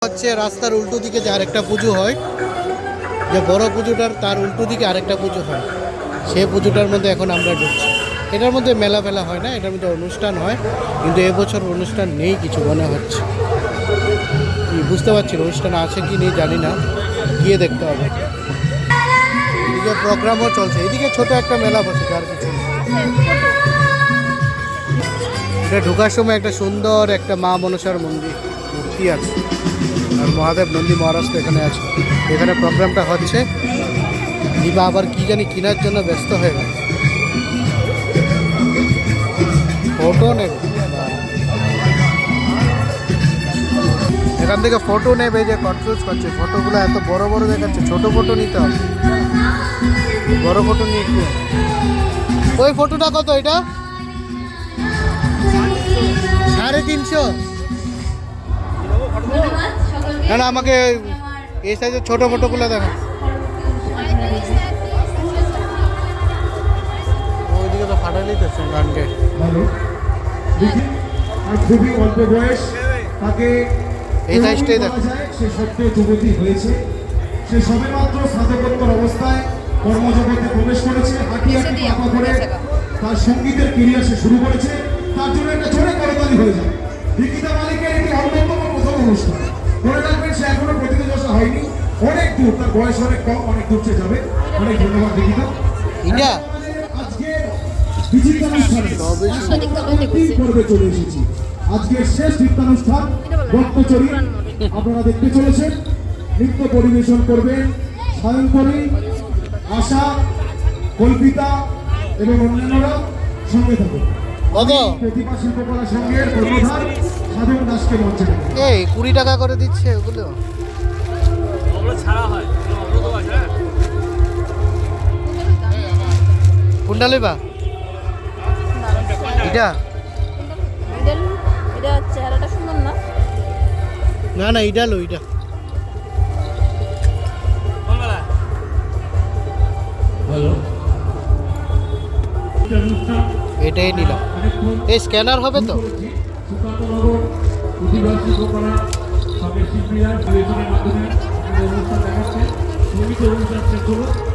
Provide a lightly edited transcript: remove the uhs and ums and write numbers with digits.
হচ্ছে রাস্তার উল্টো দিকে যে আরেকটা পুজো হয়, যে বড় পুজোটার তার উল্টো দিকে আরেকটা পুজো হয়, সেই পুজোটার মধ্যে এখন আমরা ঢুকছি। এটার মধ্যে মেলা ফেলা হয় না, এটার মধ্যে অনুষ্ঠান হয়, কিন্তু এবছর অনুষ্ঠান নেই কিছু মনে হচ্ছে। কি বুঝতে পারছি না, অনুষ্ঠান আছে কি নেই জানি না, গিয়ে দেখতে হবে। এদিকে প্রোগ্রামও চলছে, এদিকে ছোট একটা মেলা বসেছে, আর কিছু নেই। এটা ঢোকার সময় একটা সুন্দর একটা মা মনসার মন্দির মূর্তি আছে, আর মহাদেব নন্দী মহারাজ তো এখানে আছে। এখানে প্রোগ্রামটা হচ্ছে, দিবা আবার কি জানি কেনার জন্য ব্যস্ত হয়ে গেল। ফটো নেবে, এখান থেকে ফটো নেবে, যে কনফিউজ করছে, ফটোগুলো এত বড় বড় দেখাচ্ছে, ছোট ফটো নিতে হবে, বড় ফটো নিয়ে কি হবে? ওই ফটোটা কত? এটা 350। না না, আমাকে এই সাইজের ছোট ফটোগুলো দেখা। ওইদিকে তো ফাটাইলেই তো গানকে। খুবই অল্প বয়স, তাকে এই সাইজটাই দেখ। সে সত্যি যুবতী হয়েছে, সে সবেমাত্র স্নাতকোত্তর অবস্থায় কর্মজগতে প্রবেশ করেছে। হাঁটি হাঁটি পাপা করে তার সঙ্গীতের কেরিয়ার সে শুরু করেছে। তার জন্য একটা জোরে করতালি হয়ে যায়। দীক্ষিতা মালিকের এটি অন্যতম প্রথম অনুষ্ঠান। মনে রাখবেন, সে এখনো প্রতিযোগিতা হয়নি, অনেক দূর, তার বয়স অনেক কম, অনেক দূর সে যাবে। অনেক ধন্যবাদ দীক্ষিতা। ইন্ডিয়া আজকে বিচিত্র অনুষ্ঠানে পর্বে চলে এসেছি। আজকের শেষ নৃত্যানুষ্ঠান ভক্তচরী আপনারা দেখতে চলেছেন। নৃত্য পরিবেশন করবেন সায়ন্তনী, আশা, কল্পিতা এবং অন্যান্যরা। সঙ্গে থাকুন প্রতিভা শিল্পকলা সংঘের কর্ণধার সাধন দাসকে মঞ্চে ডাকুন। এই 20 টাকা করে দিচ্ছে ওগুলো। কোনটা লইবা? এটা চেহারাটা সুন্দর না? না না, এটা লো, এটা এটাই নিলাম। এই স্ক্যানার হবে তো? মাধ্যমে অনুষ্ঠান দেখাচ্ছে।